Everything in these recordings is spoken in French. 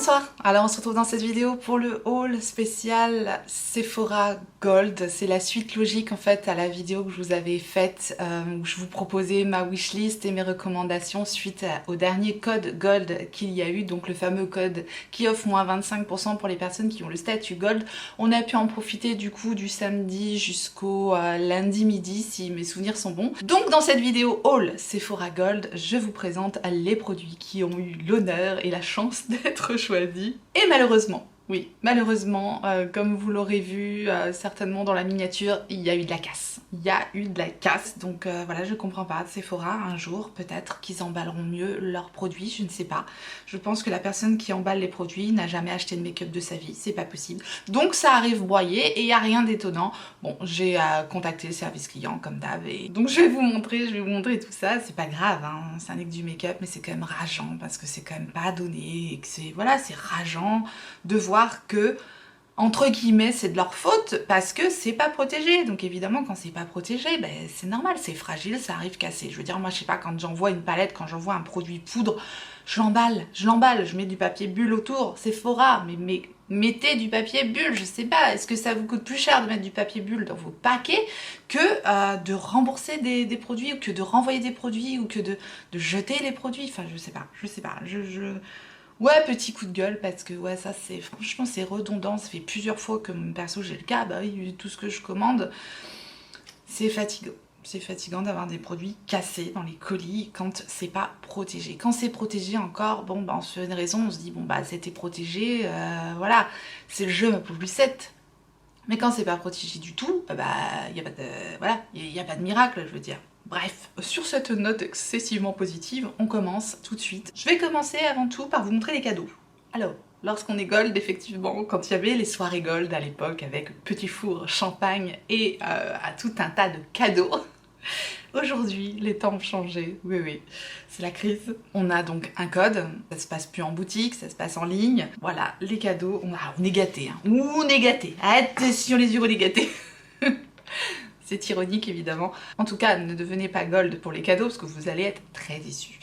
Bonsoir, alors on se retrouve dans cette vidéo pour le haul spécial Sephora Gold. C'est la suite logique en fait à la vidéo que je vous avais faite où je vous proposais ma wishlist et mes recommandations suite au dernier code Gold qu'il y a eu, donc le fameux code qui offre moins 25% pour les personnes qui ont le statut Gold. On a pu en profiter du coup du samedi jusqu'au lundi midi si mes souvenirs sont bons. Donc dans cette vidéo haul Sephora Gold, je vous présente les produits qui ont eu l'honneur et la chance d'être choisi. Et malheureusement, oui, malheureusement, comme vous l'aurez vu certainement dans la miniature, il y a eu de la casse. Il y a eu de la casse, donc voilà, je comprends pas. Sephora, un jour, peut-être qu'ils emballeront mieux leurs produits, je ne sais pas. Je pense que la personne qui emballe les produits n'a jamais acheté de make-up de sa vie, c'est pas possible. Donc ça arrive broyé et il n'y a rien d'étonnant. Bon, j'ai contacté le service client comme d'hab et donc je vais vous montrer tout ça. C'est pas grave, hein, ça n'est que du make-up, mais c'est quand même rageant parce que c'est quand même pas donné et que c'est, voilà, c'est rageant de voir que entre guillemets c'est de leur faute parce que c'est pas protégé. Donc évidemment quand c'est pas protégé, ben, c'est normal, c'est fragile, ça arrive cassé. Je veux dire, moi je sais pas, quand j'envoie une palette, quand j'envoie un produit poudre, je l'emballe, je mets du papier bulle autour, Sephora, mais mettez du papier bulle, je sais pas, est-ce que ça vous coûte plus cher de mettre du papier bulle dans vos paquets que de rembourser des produits ou que de renvoyer des produits ou que de jeter les produits, enfin je sais pas, ouais, petit coup de gueule parce que ouais, ça c'est franchement c'est redondant, ça fait plusieurs fois que perso j'ai le cas, bah oui, tout ce que je commande, c'est fatigant. C'est fatigant d'avoir des produits cassés dans les colis quand c'est pas protégé. Quand c'est protégé encore, bon bah on se fait une raison, on se dit bon bah c'était protégé, voilà, c'est le jeu ma pauvre Lucette. Mais quand c'est pas protégé du tout, bah y a pas de, voilà, y a pas de miracle, je veux dire. Bref, sur cette note excessivement positive, on commence tout de suite. Je vais commencer avant tout par vous montrer les cadeaux. Alors, lorsqu'on est gold, effectivement, quand il y avait les soirées gold à l'époque avec petit four, champagne et à tout un tas de cadeaux, aujourd'hui, les temps ont changé, oui, c'est la crise. On a donc un code, ça se passe plus en boutique, ça se passe en ligne. Voilà, les cadeaux, on est gâtés, hein. On est gâtés, attention les yeux, on est gâtés. C'est ironique évidemment. En tout cas, ne devenez pas gold pour les cadeaux parce que vous allez être très déçus.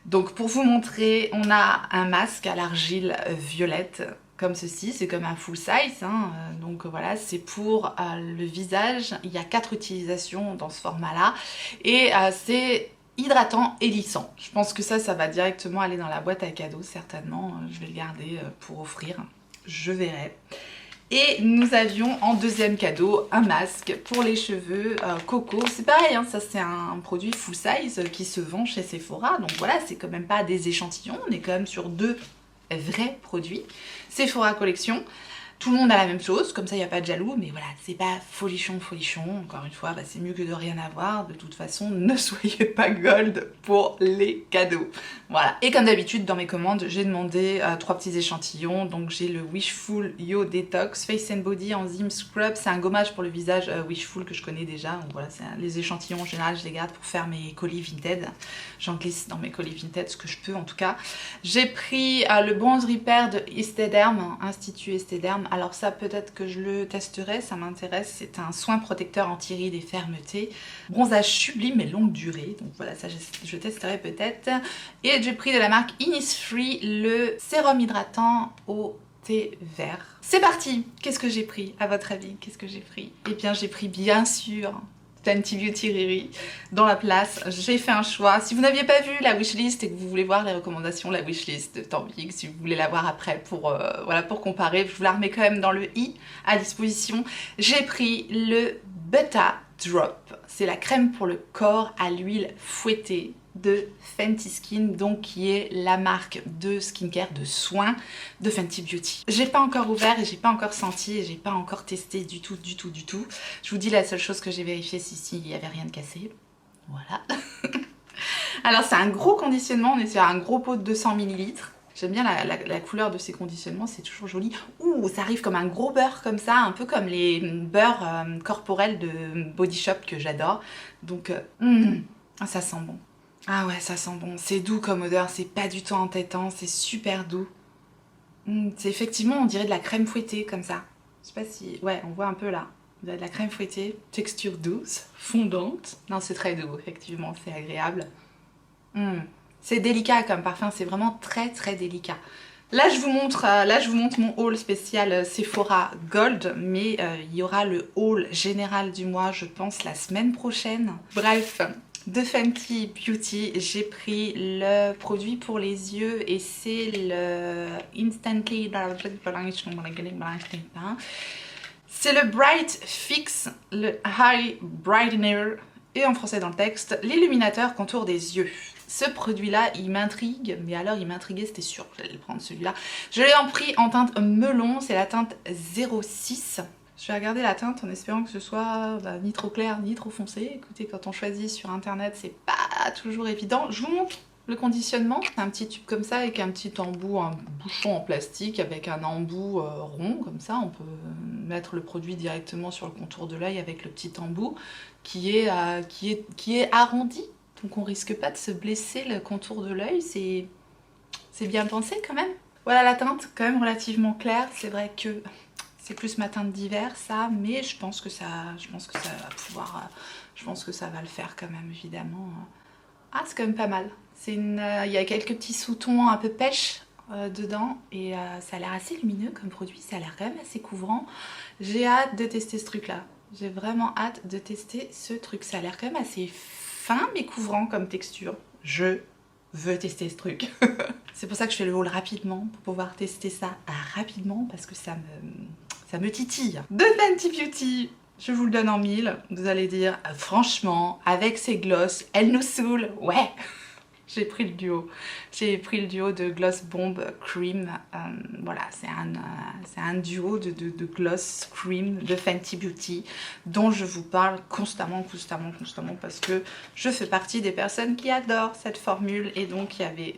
Donc pour vous montrer, on a un masque à l'argile violette comme ceci, c'est comme un full size, hein. Donc voilà, c'est pour le visage. Il y a 4 utilisations dans ce format-là et c'est hydratant et lissant. Je pense que ça va directement aller dans la boîte à cadeaux, certainement. Je vais le garder pour offrir, je verrai. Et nous avions en deuxième cadeau un masque pour les cheveux Coco. C'est pareil, hein, ça c'est un produit full size qui se vend chez Sephora. Donc voilà, c'est quand même pas des échantillons, on est quand même sur 2 vrais produits. Sephora Collection. Tout le monde a la même chose, comme ça il n'y a pas de jaloux, mais voilà, c'est pas folichon. Encore une fois, bah, c'est mieux que de rien avoir. De toute façon, ne soyez pas gold pour les cadeaux. Voilà. Et comme d'habitude, dans mes commandes, j'ai demandé 3 petits échantillons. Donc j'ai le Wishful Yo Detox Face and Body Enzyme Scrub. C'est un gommage pour le visage Wishful que je connais déjà. Donc voilà, les échantillons en général, je les garde pour faire mes colis Vinted. J'en glisse dans mes colis Vinted, ce que je peux en tout cas. J'ai pris le Bronze Repair de Estederm, Institut Estederm. Alors ça, peut-être que je le testerai, ça m'intéresse. C'est un soin protecteur anti-rides et fermeté. Bronzage sublime et longue durée. Donc voilà, ça je testerai peut-être. Et j'ai pris de la marque Innisfree le sérum hydratant au thé vert. C'est parti! Qu'est-ce que j'ai pris à votre avis? Qu'est-ce que j'ai pris? Eh bien j'ai pris bien sûr Fenty Beauty Riri dans la place. J'ai fait un choix. Si vous n'aviez pas vu la wishlist et que vous voulez voir les recommandations, la wishlist, tant pis. Si vous voulez la voir après pour, voilà, pour comparer, je vous la remets quand même dans le i à disposition. J'ai pris le Butta Drop. C'est la crème pour le corps à l'huile fouettée de Fenty Skin, donc qui est la marque de skincare, de soins de Fenty Beauty. J'ai pas encore ouvert et j'ai pas encore senti et j'ai pas encore testé du tout. Je vous dis la seule chose que j'ai vérifiée, si il y avait rien de cassé. Voilà. Alors c'est un gros conditionnement, on est sur un gros pot de 200 ml. J'aime bien la couleur de ces conditionnements, c'est toujours joli. Ouh, ça arrive comme un gros beurre comme ça, un peu comme les beurres corporels de Body Shop que j'adore. Donc, ça sent bon. Ah ouais, ça sent bon. C'est doux comme odeur, c'est pas du tout entêtant, c'est super doux. C'est effectivement, on dirait de la crème fouettée comme ça. Je sais pas si... Ouais, on voit un peu là. De la crème fouettée, texture douce, fondante. Non, c'est très doux, effectivement, c'est agréable. C'est délicat comme parfum, c'est vraiment très délicat. Là je vous montre mon haul spécial Sephora Gold, mais il y aura le haul général du mois, je pense, la semaine prochaine. Bref, de Fenty Beauty, j'ai pris le produit pour les yeux et c'est le Instantly... C'est le Bright Fix, le High Brightener, et en français dans le texte, l'illuminateur contour des yeux. Ce produit-là, il m'intrigue, mais alors il m'intriguait, c'était sûr que j'allais prendre celui-là. Je l'ai pris en teinte melon, c'est la teinte 06. Je vais regarder la teinte en espérant que ce soit ni trop clair ni trop foncé. Écoutez, quand on choisit sur internet, c'est pas toujours évident. Je vous montre le conditionnement. C'est un petit tube comme ça avec un petit embout, un bouchon en plastique avec un embout rond comme ça. On peut mettre le produit directement sur le contour de l'œil avec le petit embout qui est arrondi. Donc on risque pas de se blesser le contour de l'œil, c'est bien pensé quand même. Voilà la teinte, quand même relativement claire. C'est vrai que c'est plus ma teinte d'hiver ça, mais je pense que ça va pouvoir, je pense que ça va le faire quand même évidemment. Ah, c'est quand même pas mal. Il y a quelques petits sous-tons un peu pêche dedans et ça a l'air assez lumineux comme produit, ça a l'air quand même assez couvrant. J'ai hâte de tester ce truc là. J'ai vraiment hâte de tester ce truc. Ça a l'air quand même assez fin mais couvrant comme texture. Je veux tester ce truc. C'est pour ça que je fais le haul rapidement, pour pouvoir tester ça rapidement parce que ça me titille. De Fenty Beauty, je vous le donne en mille. Vous allez dire, franchement, avec ces gloss, elle nous saoule. Ouais. J'ai pris le duo. J'ai pris le duo de Gloss Bomb Cream. Voilà, c'est un duo de gloss cream de Fenty Beauty dont je vous parle constamment parce que je fais partie des personnes qui adorent cette formule et donc il y avait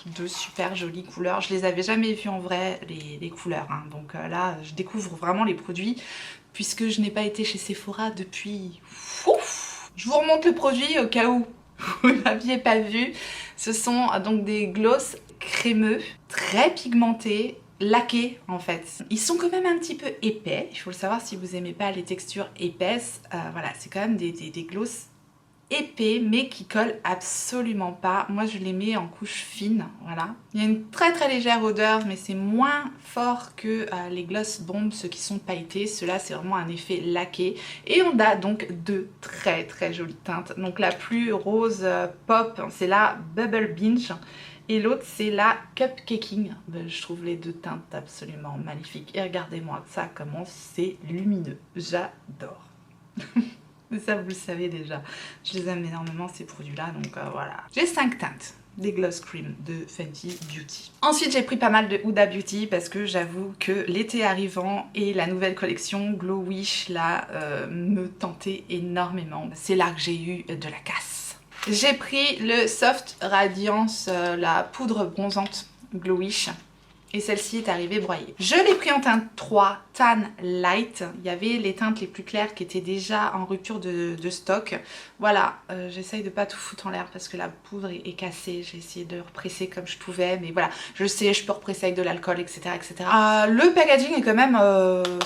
deux super jolies couleurs. Je les avais jamais vues en vrai, les couleurs. Hein. Donc là, je découvre vraiment les produits puisque je n'ai pas été chez Sephora depuis... Ouf. Je vous remonte le produit au cas où vous ne l'aviez pas vu. Ce sont donc des gloss crémeux, très pigmentés, laqués en fait. Ils sont quand même un petit peu épais, il faut le savoir si vous aimez pas les textures épaisses. Voilà, c'est quand même des gloss épais mais qui collent absolument pas. Moi je les mets en couche fine, voilà. Il y a une très légère odeur mais c'est moins fort que les Gloss Bomb, ceux qui sont pailletés. Ceux-là c'est vraiment un effet laqué. Et on a donc deux très jolies teintes. Donc la plus rose pop c'est la Bubble Binge et l'autre c'est la Cupcaking. Je trouve les deux teintes absolument magnifiques. Et regardez-moi ça comment c'est lumineux. J'adore. Mais ça vous le savez déjà, je les aime énormément ces produits là, donc voilà. J'ai 5 teintes des Gloss Cream de Fenty Beauty. Ensuite j'ai pris pas mal de Huda Beauty parce que j'avoue que l'été arrivant et la nouvelle collection Glow Wish là me tentait énormément. C'est là que j'ai eu de la casse. J'ai pris le Soft Radiance, la poudre bronzante Glow Wish. Et celle-ci est arrivée broyée. Je l'ai pris en teinte 3, Tan Light. Il y avait les teintes les plus claires qui étaient déjà en rupture de stock. Voilà, j'essaye de pas tout foutre en l'air parce que la poudre est cassée. J'ai essayé de represser comme je pouvais, mais voilà, je sais, je peux represser avec de l'alcool, etc. Le packaging est quand même,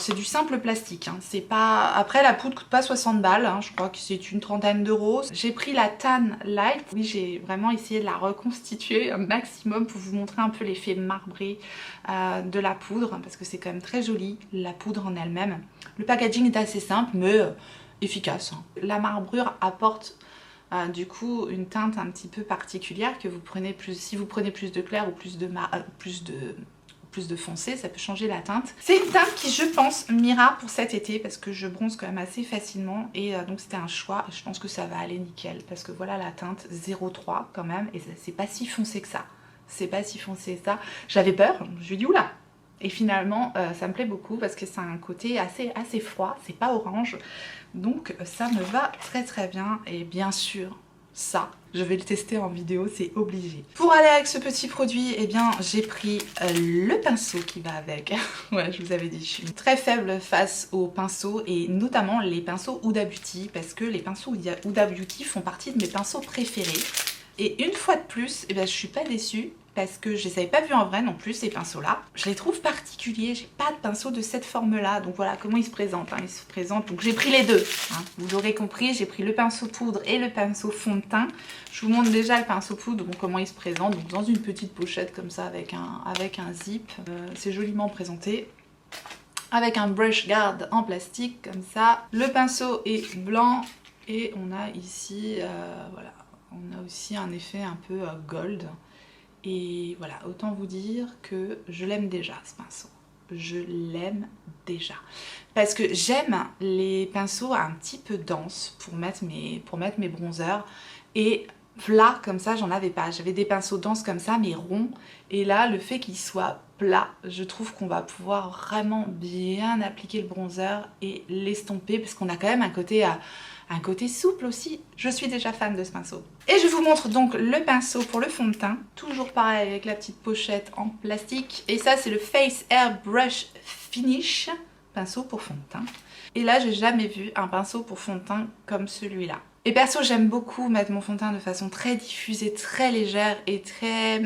c'est du simple plastique. Hein. C'est pas... Après, la poudre coûte pas 60 balles, hein. Je crois que c'est une trentaine d'euros. J'ai pris la Tan Light. Oui, j'ai vraiment essayé de la reconstituer un maximum pour vous montrer un peu l'effet marbré de la poudre parce que c'est quand même très joli la poudre en elle-même. Le packaging est assez simple mais efficace. Hein. La marbrure apporte du coup une teinte un petit peu particulière que vous prenez plus, si vous prenez plus de clair ou plus de foncé, ça peut changer la teinte. C'est une teinte qui je pense m'ira pour cet été parce que je bronze quand même assez facilement et donc c'était un choix. Je pense que ça va aller nickel parce que voilà la teinte 03 quand même et c'est pas si foncé que ça. C'est pas si foncé que ça. J'avais peur, je me suis dit oula. Et finalement ça me plaît beaucoup parce que c'est un côté assez froid, c'est pas orange. Donc ça me va très bien et bien sûr ça, je vais le tester en vidéo, c'est obligé. Pour aller avec ce petit produit, eh bien j'ai pris le pinceau qui va avec. Ouais, je vous avais dit, je suis très faible face aux pinceaux et notamment les pinceaux Huda Beauty parce que les pinceaux Huda Beauty font partie de mes pinceaux préférés. Et une fois de plus, eh bien, je suis pas déçue parce que je les avais pas vus en vrai non plus ces pinceaux là. Je les trouve particuliers, j'ai pas de pinceau de cette forme là, donc voilà comment ils se présentent. Ils se présentent, donc j'ai pris les deux, vous l'aurez compris, j'ai pris le pinceau poudre et le pinceau fond de teint. Je vous montre déjà le pinceau poudre, donc comment il se présente, donc dans une petite pochette comme ça avec un zip, c'est joliment présenté. Avec un brush guard en plastique comme ça. Le pinceau est blanc et on a ici, voilà, on a aussi un effet un peu gold. Et voilà, autant vous dire que je l'aime déjà ce pinceau. Je l'aime déjà. Parce que j'aime les pinceaux un petit peu denses pour mettre mes bronzers. Et plat comme ça, j'en avais pas. J'avais des pinceaux denses comme ça, mais ronds. Et là, le fait qu'ils soient plats, je trouve qu'on va pouvoir vraiment bien appliquer le bronzer et l'estomper. Parce qu'on a quand même un côté souple aussi. Je suis déjà fan de ce pinceau. Et je vous montre donc le pinceau pour le fond de teint. Toujours pareil avec la petite pochette en plastique. Et ça c'est le Face Airbrush Finish. Pinceau pour fond de teint. Et là j'ai jamais vu un pinceau pour fond de teint comme celui-là. Et perso j'aime beaucoup mettre mon fond de teint de façon très diffusée, très légère et très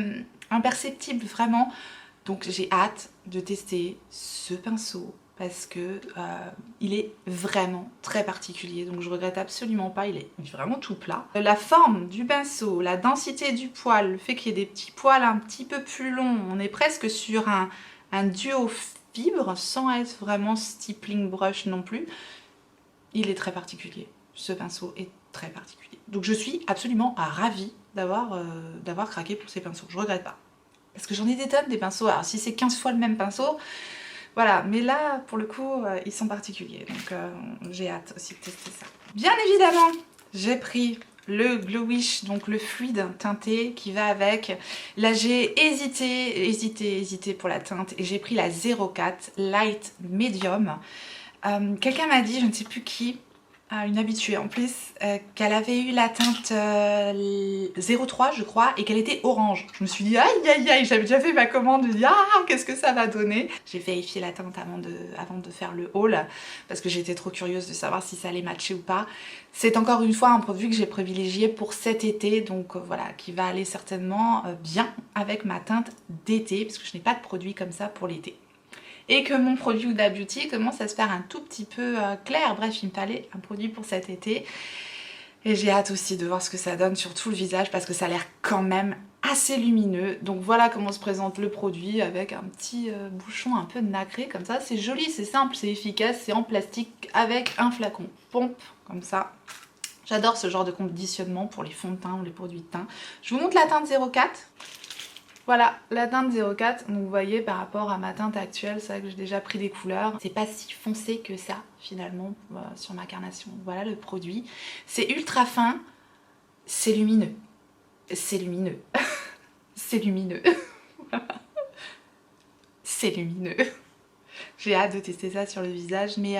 imperceptible vraiment. Donc j'ai hâte de tester ce pinceau. Parce que il est vraiment très particulier, donc je regrette absolument pas, il est vraiment tout plat. La forme du pinceau, la densité du poil, le fait qu'il y ait des petits poils un petit peu plus longs, on est presque sur un duo fibre sans être vraiment stippling brush non plus. Il est très particulier, ce pinceau est très particulier. Donc je suis absolument ravie d'avoir craqué pour ces pinceaux, je regrette pas. Parce que j'en ai des tonnes des pinceaux, alors si c'est 15 fois le même pinceau, voilà, mais là, pour le coup, ils sont particuliers, donc j'ai hâte aussi de tester ça. Bien évidemment, j'ai pris le Glow Wish, donc le fluide teinté qui va avec. Là, j'ai hésité pour la teinte et j'ai pris la 04 Light Medium. Quelqu'un m'a dit, je ne sais plus qui, une habituée en plus, qu'elle avait eu la teinte 03 je crois et qu'elle était orange. Je me suis dit aïe aïe aïe, j'avais déjà fait ma commande, je me dis ah qu'est-ce que ça va donner. J'ai vérifié la teinte avant de faire le haul parce que j'étais trop curieuse de savoir si ça allait matcher ou pas. C'est encore une fois un produit que j'ai privilégié pour cet été, donc voilà, qui va aller certainement bien avec ma teinte d'été parce que je n'ai pas de produit comme ça pour l'été. Et que mon produit Huda Beauty commence à se faire un tout petit peu clair. Bref, il me fallait un produit pour cet été. Et j'ai hâte aussi de voir ce que ça donne sur tout le visage parce que ça a l'air quand même assez lumineux. Donc voilà comment se présente le produit avec un petit bouchon un peu nacré comme ça. C'est joli, c'est simple, c'est efficace, c'est en plastique avec un flacon pompe comme ça. J'adore ce genre de conditionnement pour les fonds de teint ou les produits de teint. Je vous montre la teinte 04. Voilà, la teinte 04, donc vous voyez par rapport à ma teinte actuelle, c'est vrai que j'ai déjà pris des couleurs. C'est pas si foncé que ça finalement sur ma carnation. Voilà le produit. C'est ultra fin, c'est lumineux. C'est lumineux. C'est lumineux. C'est lumineux. J'ai hâte de tester ça sur le visage, mais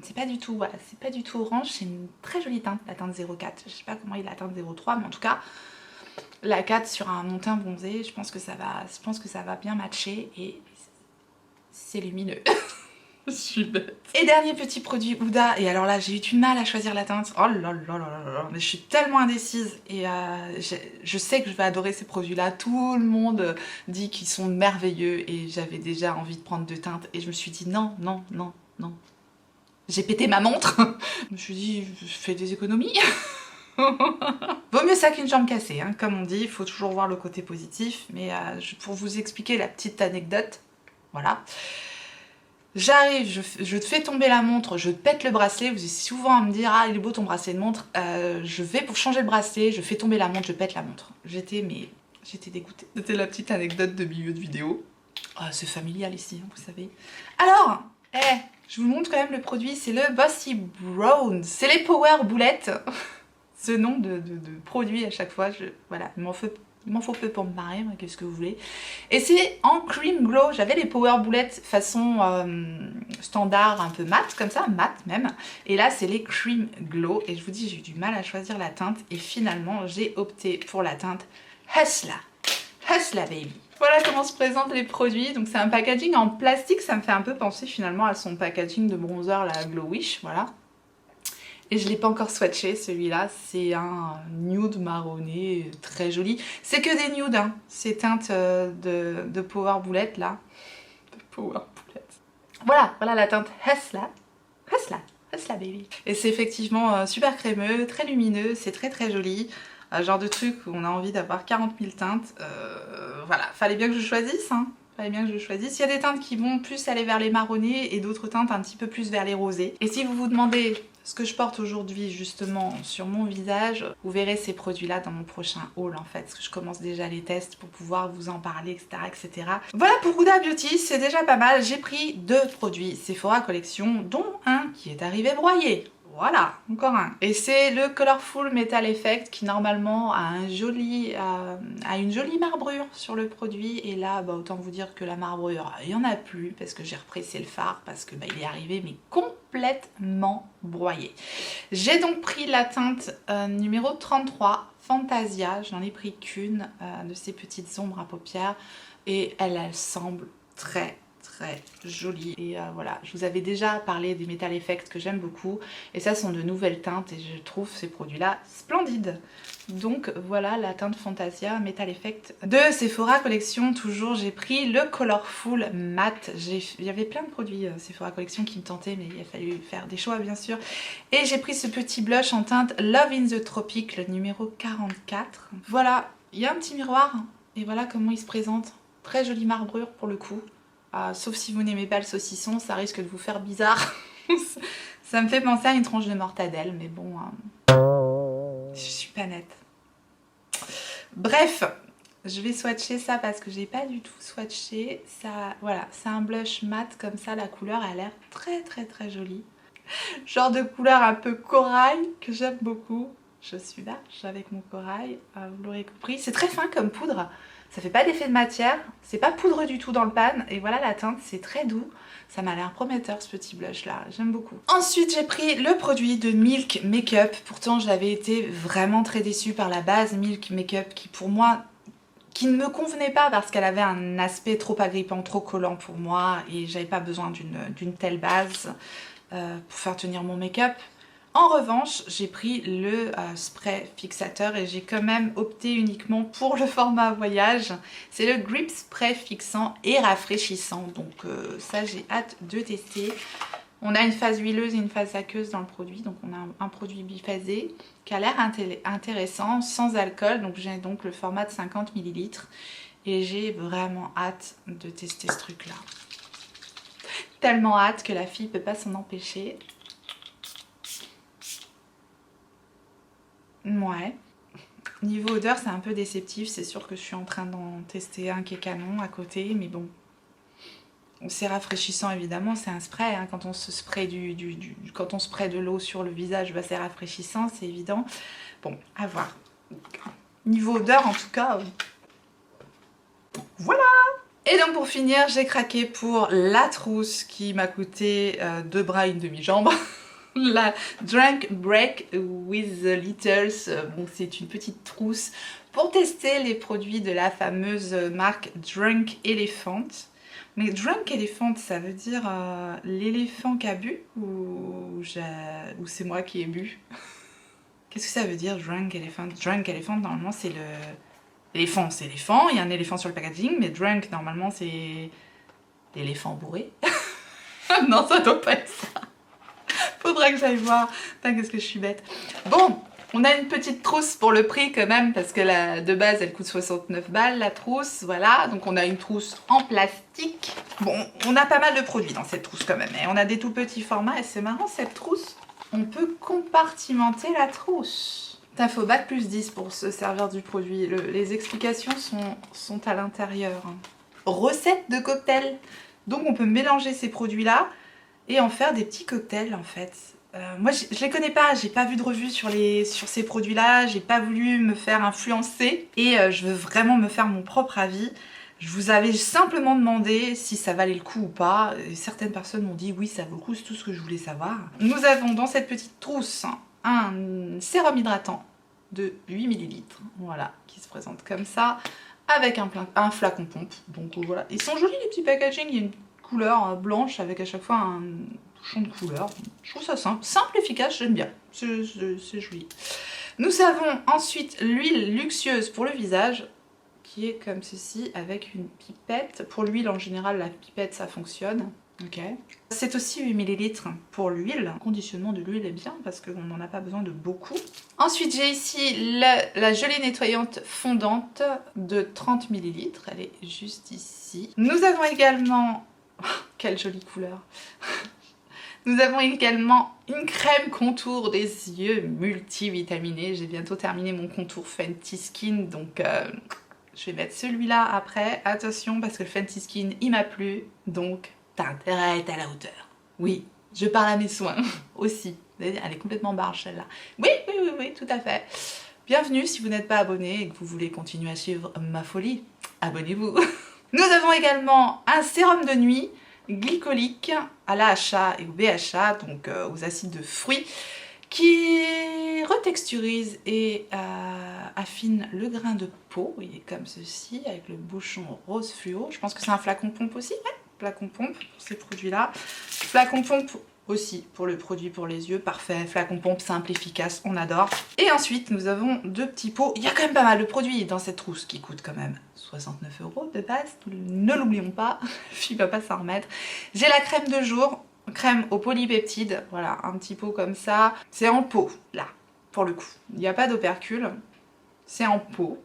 c'est pas du tout, voilà, c'est pas du tout orange, c'est une très jolie teinte, la teinte 04. Je sais pas comment il est la teinte 03, mais en tout cas, la 4 sur un mon teint bronzé, je pense que ça va bien matcher et c'est lumineux. Je suis bête. Et dernier petit produit Huda, et alors là j'ai eu du mal à choisir la teinte. Oh là là là là là, mais je suis tellement indécise et je sais que je vais adorer ces produits là. Tout le monde dit qu'ils sont merveilleux et j'avais déjà envie de prendre deux teintes et je me suis dit non, non, non, non. J'ai pété ma montre. Je me suis dit je fais des économies. Vaut mieux ça qu'une jambe cassée, hein. Comme on dit, il faut toujours voir le côté positif, mais pour vous expliquer la petite anecdote, voilà. J'arrive, je te fais tomber la montre, je pète le bracelet, vous êtes souvent à me dire ah il est beau ton bracelet de montre, je vais pour changer le bracelet, je fais tomber la montre, je pète la montre. J'étais dégoûtée. C'était la petite anecdote de milieu de vidéo. Oh, c'est familial ici, hein, vous savez. Alors, je vous montre quand même le produit, c'est le Bossy Brown, c'est les Power Boulettes. Ce nom de produit à chaque fois, voilà, il m'en faut peu pour me marrer, qu'est-ce que vous voulez. Et c'est en Cream Glow, j'avais les Power Boulettes façon standard, un peu mat, comme ça, mat même. Et là c'est les Cream Glow, et je vous dis j'ai eu du mal à choisir la teinte, et finalement j'ai opté pour la teinte Hustla. Hustla baby. Voilà comment se présentent les produits, donc c'est un packaging en plastique, ça me fait un peu penser finalement à son packaging de bronzer, la Glow Wish, voilà. Et je l'ai pas encore swatché celui-là, c'est un nude marronné très joli. C'est que des nudes, hein. Ces teintes de Power Bullet là. De Power Bullet. Voilà la teinte Hustla. Hustla baby. Et c'est effectivement super crémeux, très lumineux, c'est très joli. Genre de truc où on a envie d'avoir 40 000 teintes. Voilà, fallait bien que je choisisse, hein. Fallait bien que je choisisse. Il y a des teintes qui vont plus aller vers les marronnés et d'autres teintes un petit peu plus vers les rosés. Et si vous vous demandez ce que je porte aujourd'hui justement sur mon visage, vous verrez ces produits-là dans mon prochain haul en fait, parce que je commence déjà les tests pour pouvoir vous en parler, etc. Voilà pour Huda Beauty, c'est déjà pas mal. J'ai pris 2 produits Sephora Collection, dont un qui est arrivé broyé. Voilà, encore un. Et c'est le Colorful Metal Effect qui normalement a une jolie marbrure sur le produit. Et là, bah, autant vous dire que la marbrure, il n'y en a plus parce que j'ai repressé le fard parce que bah, il est arrivé mais complètement broyé. J'ai donc pris la teinte numéro 33, Fantasia. J'en ai pris qu'une de ces petites ombres à paupières et elle semble très jolie. Et voilà, je vous avais déjà parlé des Metal Effects que j'aime beaucoup et ça sont de nouvelles teintes et je trouve ces produits là splendides. Donc voilà la teinte Fantasia Metal Effect de Sephora Collection. Toujours j'ai pris le Colorful Matte. Il y avait plein de produits Sephora Collection qui me tentaient mais il a fallu faire des choix bien sûr. Et j'ai pris ce petit blush en teinte Love in the Tropic, le numéro 44. Voilà, il y a un petit miroir et voilà comment il se présente. Très jolie marbrure pour le coup. Sauf si vous n'aimez pas le saucisson, ça risque de vous faire bizarre. Ça me fait penser à une tranche de mortadelle, mais bon, je suis pas nette. Bref, je vais swatcher ça parce que j'ai pas du tout swatché. Ça, voilà, c'est un blush mat comme ça, la couleur a l'air très jolie. Genre de couleur un peu corail que j'aime beaucoup. Je suis large avec mon corail, vous l'aurez compris. C'est très fin comme poudre. Ça fait pas d'effet de matière, c'est pas poudre du tout dans le pan. Et voilà la teinte, c'est très doux. Ça m'a l'air prometteur ce petit blush là, j'aime beaucoup. Ensuite j'ai pris le produit de Milk Makeup. Pourtant j'avais été vraiment très déçue par la base Milk Makeup qui pour moi, qui ne me convenait pas parce qu'elle avait un aspect trop agrippant, trop collant pour moi. Et j'avais pas besoin d'une telle base pour faire tenir mon make-up. En revanche, j'ai pris le spray fixateur et j'ai quand même opté uniquement pour le format voyage. C'est le Grip Spray fixant et rafraîchissant. Donc ça, j'ai hâte de tester. On a une phase huileuse et une phase aqueuse dans le produit. Donc on a un produit biphasé qui a l'air intéressant, sans alcool. Donc j'ai donc le format de 50 ml. Et j'ai vraiment hâte de tester ce truc-là. Tellement hâte que la fille ne peut pas s'en empêcher. Ouais. Niveau odeur, c'est un peu déceptif. C'est sûr que je suis en train d'en tester un qui est canon à côté, mais bon. C'est rafraîchissant évidemment, c'est un spray. Hein. Quand on se spray quand on spray de l'eau sur le visage, bah, c'est rafraîchissant, c'est évident. Bon, à voir. Niveau odeur, en tout cas, voilà. Et donc pour finir, j'ai craqué pour la trousse qui m'a coûté 2 bras et une demi-jambe. La Drunk Break with the Littles, bon, c'est une petite trousse pour tester les produits de la fameuse marque Drunk Elephant. Mais Drunk Elephant, ça veut dire l'éléphant qui a bu ou c'est moi qui ai bu? Qu'est-ce que ça veut dire Drunk Elephant? Drunk Elephant, normalement c'est le... L'éléphant, c'est éléphant, il y a un éléphant sur le packaging, mais Drunk, normalement c'est l'éléphant bourré. Non, ça doit pas être ça. Faudra que j'aille voir. Putain, qu'est-ce que je suis bête. Bon, on a une petite trousse pour le prix quand même, parce que de base, elle coûte 69 balles, la trousse. Voilà, donc on a une trousse en plastique. Bon, on a pas mal de produits dans cette trousse quand même. Et on a des tout petits formats, et c'est marrant, cette trousse, on peut compartimenter la trousse. Putain, faut battre plus 10 pour se servir du produit. Les explications sont à l'intérieur. Recette de cocktail. Donc on peut mélanger ces produits-là et en faire des petits cocktails en fait. Moi je les connais pas, j'ai pas vu de revue sur ces produits là, j'ai pas voulu me faire influencer et je veux vraiment me faire mon propre avis. Je vous avais simplement demandé si ça valait le coup ou pas, et certaines personnes m'ont dit oui ça vaut le coup, c'est tout ce que je voulais savoir. Nous avons dans cette petite trousse un sérum hydratant de 8 ml, voilà, qui se présente comme ça, avec un flacon pompe, donc voilà. Ils sont jolis les petits packaging, il y a une couleur blanche avec à chaque fois champ de couleurs. Je trouve ça simple. Simple, efficace, j'aime bien. C'est joli. Nous avons ensuite l'huile luxueuse pour le visage, qui est comme ceci, avec une pipette. Pour l'huile, en général, la pipette, ça fonctionne. Ok. C'est aussi 8 ml pour l'huile. Le conditionnement de l'huile est bien parce qu'on n'en a pas besoin de beaucoup. Ensuite, j'ai ici la gelée nettoyante fondante de 30 ml. Elle est juste ici. Nous avons également... quelle jolie couleur. Nous avons également une crème contour des yeux multivitaminée. J'ai bientôt terminé mon contour Fenty Skin, donc je vais mettre celui-là après. Attention, parce que le Fenty Skin, il m'a plu, donc t'as intérêt à être à la hauteur. Oui, je parle à mes soins aussi. Elle est complètement barge celle-là. Oui, tout à fait. Bienvenue si vous n'êtes pas abonné et que vous voulez continuer à suivre ma folie. Abonnez-vous. Nous avons également un sérum de nuit glycolique à l'AHA et au BHA, donc aux acides de fruits, qui retexturise et affine le grain de peau. Il est comme ceci, avec le bouchon rose fluo. Je pense que c'est un flacon pompe aussi, ouais, flacon pompe pour ces produits-là. Flacon pompe aussi pour le produit pour les yeux, parfait, flacon pompe simple, efficace, on adore. Et ensuite nous avons deux petits pots, il y a quand même pas mal de produits dans cette trousse qui coûte quand même 69 € de base, ne l'oublions pas, il va pas s'en remettre. J'ai la crème de jour, crème au polypeptide, voilà, un petit pot comme ça, c'est en pot, là, pour le coup, il n'y a pas d'opercule, c'est en pot.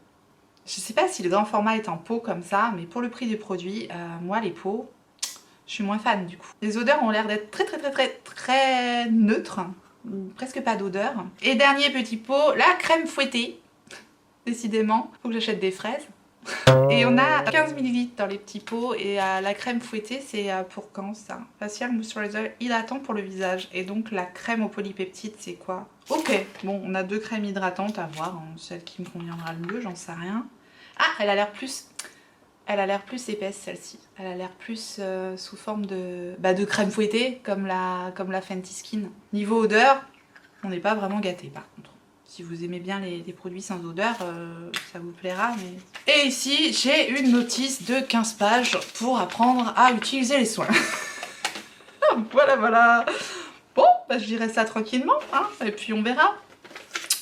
Je sais pas si le grand format est en pot comme ça, mais pour le prix des produits, moi les pots, je suis moins fan du coup. Les odeurs ont l'air d'être très neutres, presque pas d'odeur. Et dernier petit pot, la crème fouettée. Décidément, faut que j'achète des fraises. Et on a 15 ml dans les petits pots et la crème fouettée c'est pour quand ça? Facial moisturizer hydratant pour le visage. Et donc la crème au polypeptide c'est quoi? Ok, bon on a deux crèmes hydratantes à voir, hein. Celle qui me conviendra le mieux, j'en sais rien. Ah, elle a l'air plus... Elle a l'air plus épaisse celle-ci. Elle a l'air plus sous forme de crème fouettée comme la Fenty Skin. Niveau odeur, on n'est pas vraiment gâté par contre. Si vous aimez bien les produits sans odeur, ça vous plaira. Mais... Et ici, j'ai une notice de 15 pages pour apprendre à utiliser les soins. Voilà. Bon, je dirais ça tranquillement, hein, et puis on verra.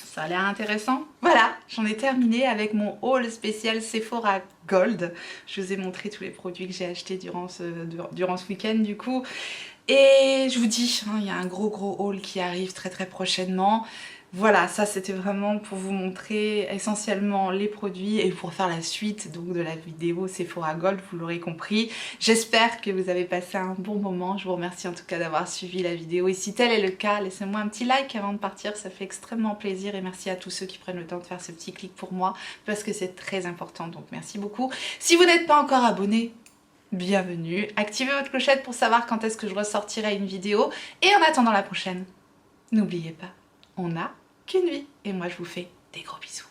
Ça a l'air intéressant. Voilà, j'en ai terminé avec mon haul spécial Sephora Gold. Je vous ai montré tous les produits que j'ai achetés durant ce week-end du coup. Et je vous dis, hein, il y a un gros haul qui arrive très prochainement. Voilà, ça c'était vraiment pour vous montrer essentiellement les produits et pour faire la suite donc de la vidéo Sephora Gold, vous l'aurez compris. J'espère que vous avez passé un bon moment, je vous remercie en tout cas d'avoir suivi la vidéo et si tel est le cas, laissez-moi un petit like avant de partir, ça fait extrêmement plaisir et merci à tous ceux qui prennent le temps de faire ce petit clic pour moi parce que c'est très important, donc merci beaucoup. Si vous n'êtes pas encore abonné, bienvenue, activez votre clochette pour savoir quand est-ce que je ressortirai une vidéo et en attendant la prochaine, n'oubliez pas, on n'a qu'une vie. Et moi, je vous fais des gros bisous.